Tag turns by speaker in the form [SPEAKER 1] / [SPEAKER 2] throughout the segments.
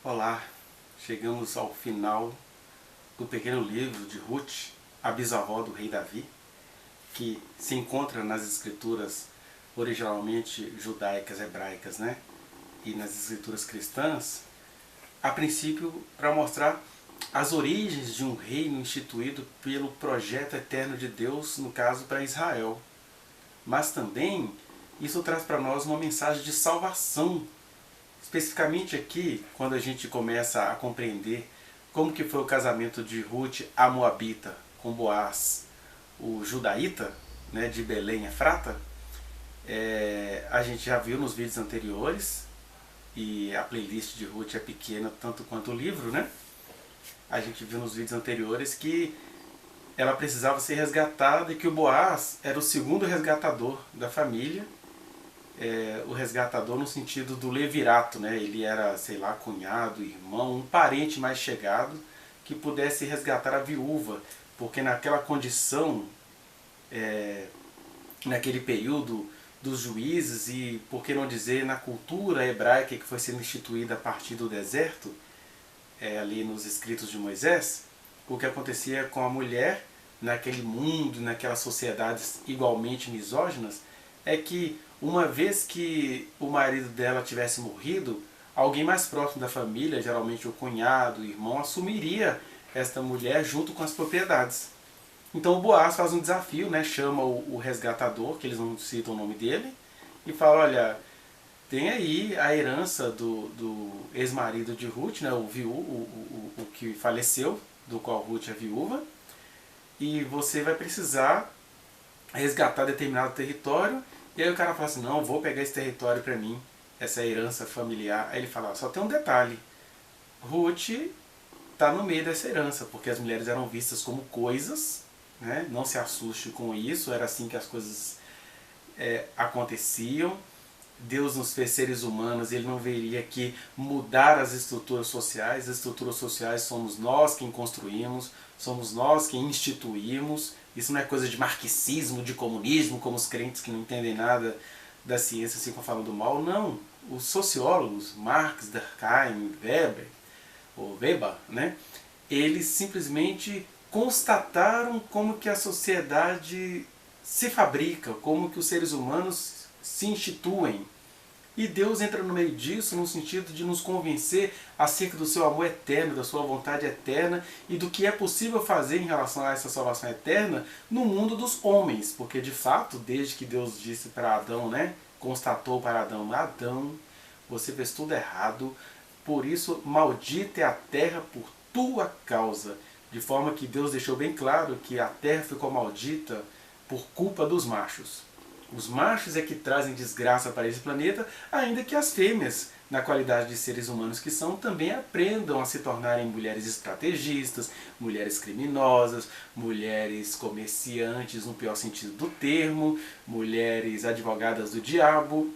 [SPEAKER 1] Olá, chegamos ao final do pequeno livro de Ruth, a bisavó do rei Davi, que se encontra nas escrituras originalmente judaicas, hebraicas, né? E nas escrituras cristãs, a princípio para mostrar as origens de um reino instituído pelo projeto eterno de Deus, no caso para Israel. Mas também isso traz para nós uma mensagem de salvação. Especificamente aqui, quando a gente começa a compreender como que foi o casamento de Ruth, a Moabita, com Boaz, o judaíta, né, de Belém, Efrata, a gente já viu nos vídeos anteriores, e a playlist de Ruth é pequena tanto quanto o livro, né? A gente viu nos vídeos anteriores que ela precisava ser resgatada e que o Boaz era o segundo resgatador da família, o resgatador no sentido do levirato, né? Ele era, sei lá, cunhado, irmão, um parente mais chegado que pudesse resgatar a viúva, porque naquela condição, naquele período dos juízes e, por que não dizer, na cultura hebraica que foi sendo instituída a partir do deserto, ali nos escritos de Moisés, o que acontecia com a mulher naquele mundo, naquelas sociedades igualmente misóginas, é que uma vez que o marido dela tivesse morrido, alguém mais próximo da família, geralmente o cunhado, o irmão, assumiria esta mulher junto com as propriedades. Então o Boaz faz um desafio, né? Chama o resgatador, que eles não citam o nome dele, e fala, olha, tem aí a herança do ex-marido de Ruth, né? O que faleceu, do qual Ruth é viúva, e você vai precisar resgatar determinado território. E aí o cara fala assim, não, vou pegar esse território para mim, essa herança familiar. Aí ele fala, só tem um detalhe, Ruth está no meio dessa herança, porque as mulheres eram vistas como coisas, né? Não se assuste com isso, era assim que as coisas aconteciam. Deus nos fez seres humanos, ele não veria que mudar as estruturas sociais somos nós quem construímos, somos nós quem instituímos. Isso não é coisa de marxismo, de comunismo, como os crentes que não entendem nada da ciência ficam falando mal. Não, os sociólogos, Marx, Durkheim, Weber, né, eles simplesmente constataram como que a sociedade se fabrica, como que os seres humanos se instituem. E Deus entra no meio disso no sentido de nos convencer acerca do seu amor eterno, da sua vontade eterna e do que é possível fazer em relação a essa salvação eterna no mundo dos homens. Porque de fato, desde que Deus disse para Adão, né, constatou para Adão, Adão, você fez tudo errado, por isso maldita é a terra por tua causa. De forma que Deus deixou bem claro que a terra ficou maldita por culpa dos machos. Os machos é que trazem desgraça para esse planeta, ainda que as fêmeas, na qualidade de seres humanos que são, também aprendam a se tornarem mulheres estrategistas, mulheres criminosas, mulheres comerciantes no pior sentido do termo, mulheres advogadas do diabo,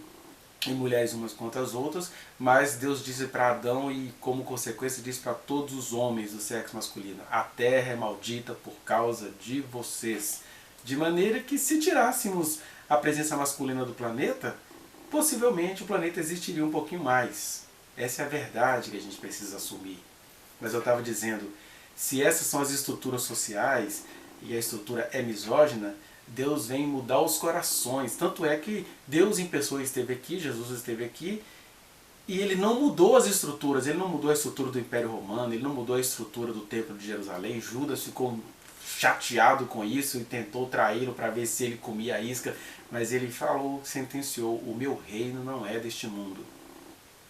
[SPEAKER 1] e mulheres umas contra as outras, mas Deus disse para Adão e como consequência disse para todos os homens do sexo masculino, a terra é maldita por causa de vocês. De maneira que se tirássemos a presença masculina do planeta, possivelmente o planeta existiria um pouquinho mais. Essa é a verdade que a gente precisa assumir. Mas eu estava dizendo, se essas são as estruturas sociais e a estrutura é misógina, Deus vem mudar os corações. Tanto é que Deus em pessoa esteve aqui, Jesus esteve aqui, e ele não mudou as estruturas, ele não mudou a estrutura do Império Romano, ele não mudou a estrutura do Templo de Jerusalém. Judas ficou chateado com isso e tentou traí-lo para ver se ele comia a isca, mas ele falou, sentenciou, o meu reino não é deste mundo.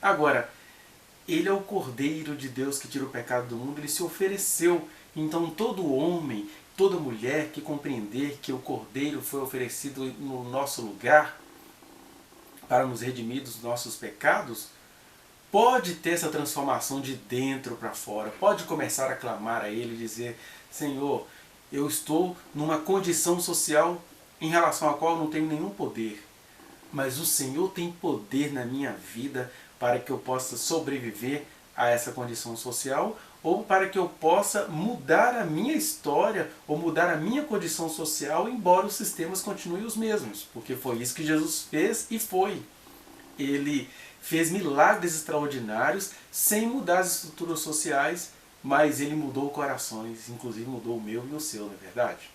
[SPEAKER 1] Agora, ele é o Cordeiro de Deus que tira o pecado do mundo, ele se ofereceu. Então todo homem, toda mulher que compreender que o Cordeiro foi oferecido no nosso lugar para nos redimir dos nossos pecados, pode ter essa transformação de dentro para fora, pode começar a clamar a Ele e dizer, Senhor, eu estou numa condição social em relação à qual eu não tenho nenhum poder, mas o Senhor tem poder na minha vida para que eu possa sobreviver a essa condição social ou para que eu possa mudar a minha história ou mudar a minha condição social, embora os sistemas continuem os mesmos, porque foi isso que Jesus fez e foi. Ele fez milagres extraordinários sem mudar as estruturas sociais, mas ele mudou corações, inclusive mudou o meu e o seu, não é verdade?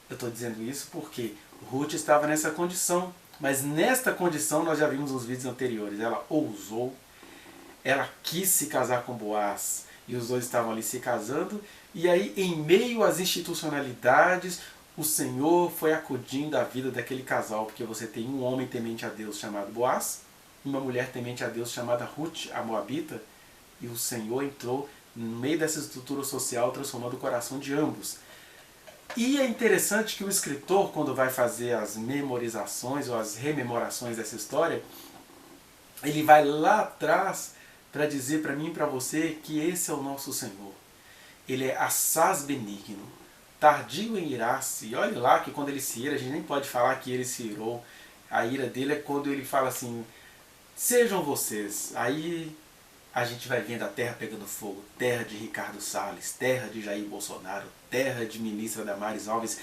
[SPEAKER 1] Eu estou dizendo isso porque Ruth estava nessa condição, mas nesta condição nós já vimos nos vídeos anteriores, ela ousou, ela quis se casar com Boaz, e os dois estavam ali se casando, e aí em meio às institucionalidades, o Senhor foi acudindo a vida daquele casal, porque você tem um homem temente a Deus chamado Boaz, uma mulher temente a Deus chamada Ruth, a Moabita, e o Senhor entrou no meio dessa estrutura social, transformando o coração de ambos. E é interessante que o escritor, quando vai fazer as memorizações ou as rememorações dessa história, ele vai lá atrás para dizer para mim e para você que esse é o nosso Senhor. Ele é assaz benigno, tardio em irar-se. E olha lá que quando ele se ira, a gente nem pode falar que ele se irou. A ira dele é quando ele fala assim, sejam vocês. Aí a gente vai vendo a terra pegando fogo, terra de Ricardo Salles, terra de Jair Bolsonaro, terra de ministra Damares Alves,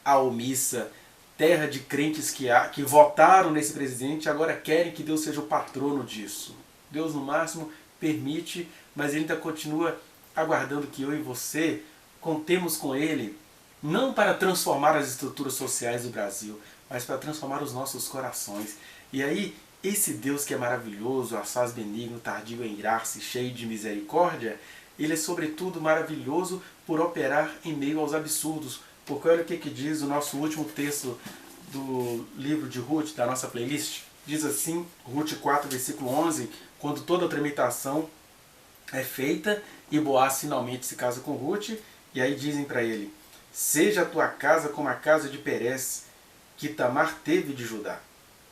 [SPEAKER 1] a omissa, terra de crentes que votaram nesse presidente e agora querem que Deus seja o patrono disso. Deus no máximo permite, mas ele ainda continua aguardando que eu e você contemos com ele, não para transformar as estruturas sociais do Brasil, mas para transformar os nossos corações. E aí, esse Deus que é maravilhoso, assaz benigno, tardio em irar-se, cheio de misericórdia, ele é sobretudo maravilhoso por operar em meio aos absurdos. Porque olha o que diz o nosso último texto do livro de Ruth, da nossa playlist. Diz assim, Ruth 4, versículo 11, quando toda a tramitação é feita e Boaz finalmente se casa com Ruth, e aí dizem para ele, seja a tua casa como a casa de Perez, que Tamar teve de Judá,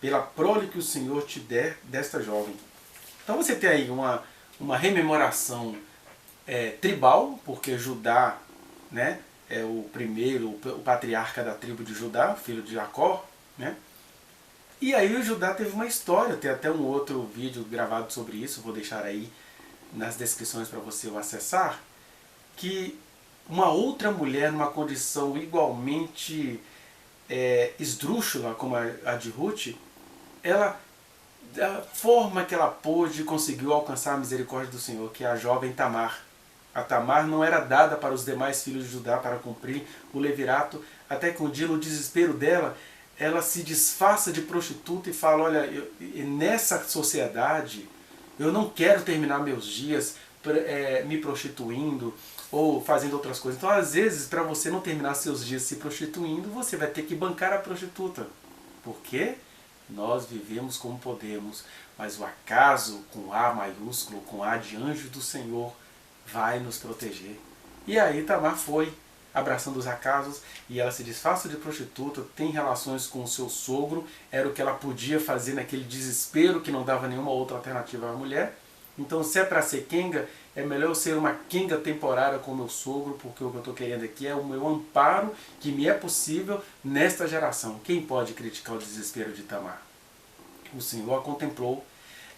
[SPEAKER 1] pela prole que o Senhor te der desta jovem. Então você tem aí uma rememoração tribal, porque Judá, né, é o primeiro, o patriarca da tribo de Judá, filho de Jacó, né? E aí o Judá teve uma história, tem até um outro vídeo gravado sobre isso, vou deixar aí nas descrições para você o acessar, que uma outra mulher numa condição igualmente esdrúxula como a de Ruth, ela, da forma que ela pôde, conseguiu alcançar a misericórdia do Senhor, que é a jovem Tamar. A Tamar não era dada para os demais filhos de Judá para cumprir o levirato, até que um dia, no desespero dela, ela se disfarça de prostituta e fala, olha, nessa sociedade eu não quero terminar meus dias me prostituindo ou fazendo outras coisas. Então, às vezes, para você não terminar seus dias se prostituindo, você vai ter que bancar a prostituta. Por quê? Nós vivemos como podemos, mas o acaso, com A maiúsculo, com A de anjo do Senhor, vai nos proteger. E aí Tamar foi, abraçando os acasos, e ela se disfarça de prostituta, tem relações com o seu sogro, era o que ela podia fazer naquele desespero que não dava nenhuma outra alternativa à mulher. Então, se é para ser quenga, é melhor eu ser uma quenga temporária com o meu sogro, porque o que eu estou querendo aqui é o meu amparo que me é possível nesta geração. Quem pode criticar o desespero de Tamar? O Senhor a contemplou,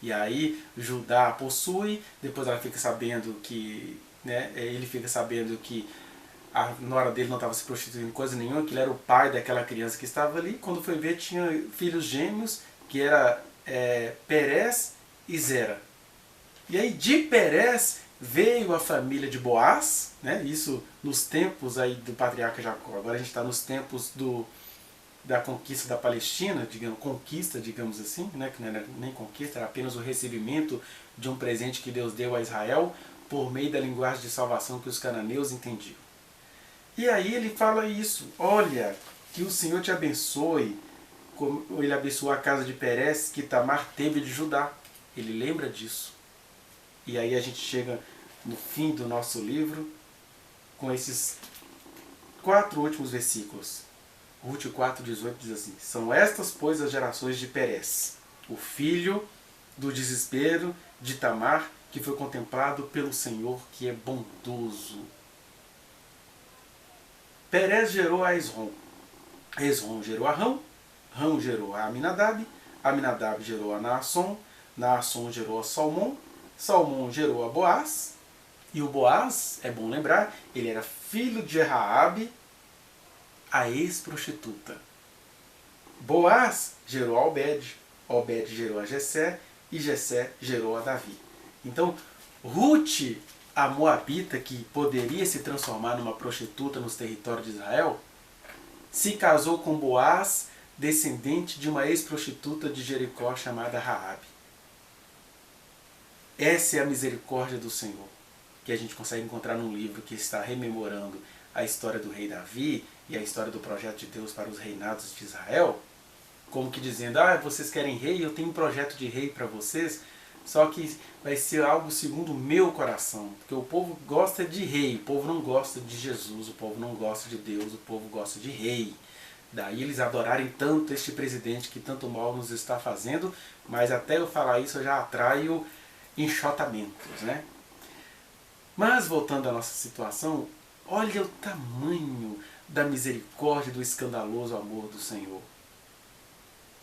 [SPEAKER 1] e aí Judá a possui, depois ela fica sabendo que, né, ele fica sabendo que a nora dele não estava se prostituindo coisa nenhuma, que ele era o pai daquela criança que estava ali. Quando foi ver, tinha filhos gêmeos, que era Perez e Zera. E aí de Perez veio a família de Boaz, né? Isso nos tempos aí do patriarca Jacó. Agora a gente está nos tempos da conquista da Palestina, digamos assim, né? Que não era nem conquista, era apenas o recebimento de um presente que Deus deu a Israel por meio da linguagem de salvação que os cananeus entendiam. E aí ele fala isso, olha, que o Senhor te abençoe, como ele abençoou a casa de Perez, que Tamar teve de Judá. Ele lembra disso. E aí a gente chega no fim do nosso livro com esses 4 últimos versículos. Ruth 4,18 diz assim, são estas, pois, as gerações de Perez, o filho do desespero de Tamar, que foi contemplado pelo Senhor, que é bondoso. Perez gerou a Esrom, Esrom gerou a Rão, Rão gerou a Aminadab, Aminadab gerou a Naasson, Naasson gerou a Salmão, Salmão gerou a Boaz, e o Boaz, é bom lembrar, ele era filho de Raabe, a ex-prostituta. Boaz gerou a Obed, Obed gerou a Jessé e Jessé gerou a Davi. Então, Ruth, a moabita, que poderia se transformar numa prostituta nos territórios de Israel, se casou com Boaz, descendente de uma ex-prostituta de Jericó chamada Raabe. Essa é a misericórdia do Senhor, que a gente consegue encontrar num livro que está rememorando a história do rei Davi e a história do projeto de Deus para os reinados de Israel, como que dizendo, vocês querem rei, eu tenho um projeto de rei para vocês, só que vai ser algo segundo o meu coração, porque o povo gosta de rei, o povo não gosta de Jesus, o povo não gosta de Deus, o povo gosta de rei. Daí eles adorarem tanto este presidente que tanto mal nos está fazendo, mas até eu falar isso eu já atraio enxotamentos, né? Mas voltando à nossa situação, olha o tamanho da misericórdia e do escandaloso amor do Senhor.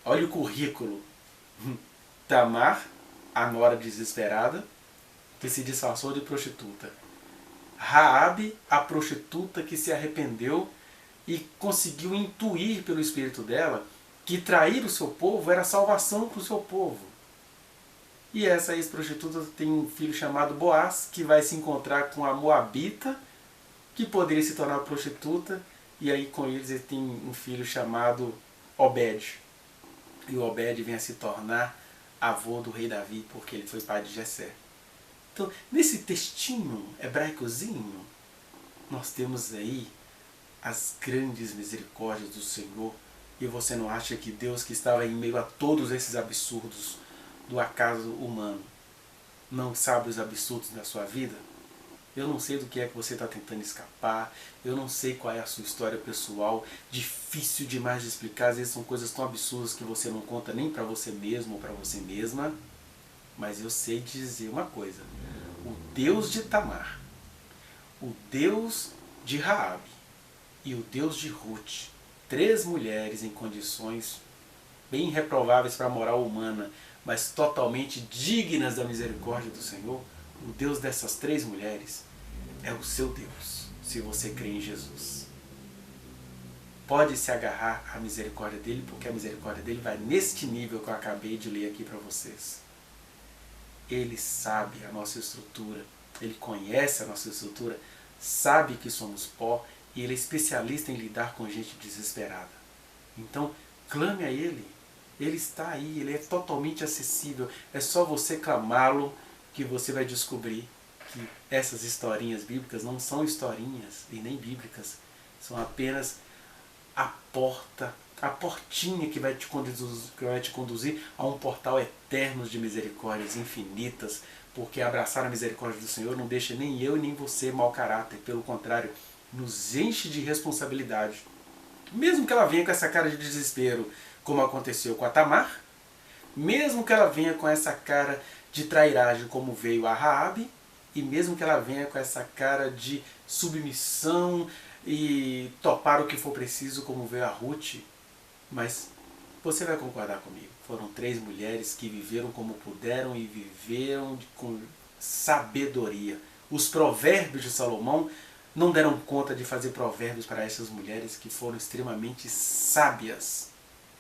[SPEAKER 1] Olha o currículo. Tamar, a nora desesperada, que se disfarçou de prostituta. Raabe, a prostituta que se arrependeu e conseguiu intuir pelo espírito dela que trair o seu povo era salvação para o seu povo. E essa ex-prostituta tem um filho chamado Boaz, que vai se encontrar com a moabita, que poderia se tornar prostituta, e aí com eles ele tem um filho chamado Obed. E o Obed vem a se tornar avô do rei Davi, porque ele foi pai de Jessé. Então, nesse textinho hebraicozinho, nós temos aí as grandes misericórdias do Senhor. E você não acha que Deus, que estava em meio a todos esses absurdos do acaso humano, não sabe os absurdos da sua vida? Eu não sei do que é que você está tentando escapar, eu não sei qual é a sua história pessoal, difícil demais de explicar, às vezes são coisas tão absurdas que você não conta nem para você mesmo ou para você mesma, mas eu sei dizer uma coisa: o Deus de Tamar, o Deus de Raabe e o Deus de Ruth, 3 mulheres em condições bem reprováveis para a moral humana, mas totalmente dignas da misericórdia do Senhor, o Deus dessas 3 mulheres é o seu Deus, se você crê em Jesus. Pode se agarrar à misericórdia dele, porque a misericórdia dele vai neste nível que eu acabei de ler aqui para vocês. Ele sabe a nossa estrutura, ele conhece a nossa estrutura, sabe que somos pó, e ele é especialista em lidar com gente desesperada. Então, clame a ele. Ele está aí, ele é totalmente acessível. É só você clamá-lo que você vai descobrir que essas historinhas bíblicas não são historinhas e nem bíblicas. São apenas a porta, a portinha que vai te conduzir a um portal eterno de misericórdias infinitas, porque abraçar a misericórdia do Senhor não deixa nem eu nem você mau caráter. Pelo contrário, nos enche de responsabilidade. Mesmo que ela venha com essa cara de desespero, como aconteceu com a Tamar, mesmo que ela venha com essa cara de trairagem, como veio a Raabe, e mesmo que ela venha com essa cara de submissão e topar o que for preciso, como veio a Ruth, mas você vai concordar comigo, foram 3 mulheres que viveram como puderam e viveram com sabedoria. Os provérbios de Salomão não deram conta de fazer provérbios para essas mulheres que foram extremamente sábias,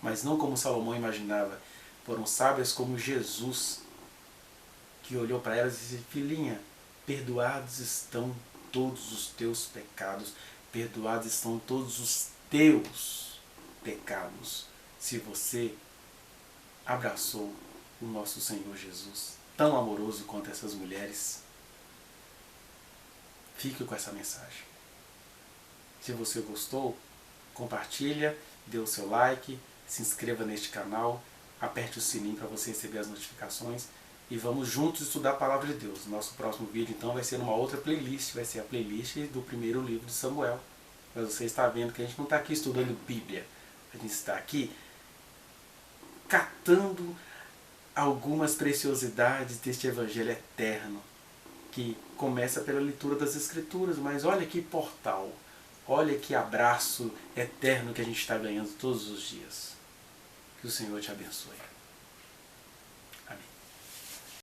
[SPEAKER 1] mas não como Salomão imaginava. Foram sábias como Jesus, que olhou para elas e disse: filhinha, perdoados estão todos os teus pecados, perdoados estão todos os teus pecados, se você abraçou o nosso Senhor Jesus, tão amoroso quanto essas mulheres. Fique com essa mensagem. Se você gostou, compartilha, dê o seu like, se inscreva neste canal, aperte o sininho para você receber as notificações e vamos juntos estudar a Palavra de Deus. Nosso próximo vídeo então vai ser numa outra playlist, vai ser a playlist do primeiro livro de Samuel. Mas você está vendo que a gente não está aqui estudando Bíblia, a gente está aqui catando algumas preciosidades deste Evangelho eterno, que começa pela leitura das Escrituras, mas olha que portal, olha que abraço eterno que a gente está ganhando todos os dias. Que o Senhor te abençoe.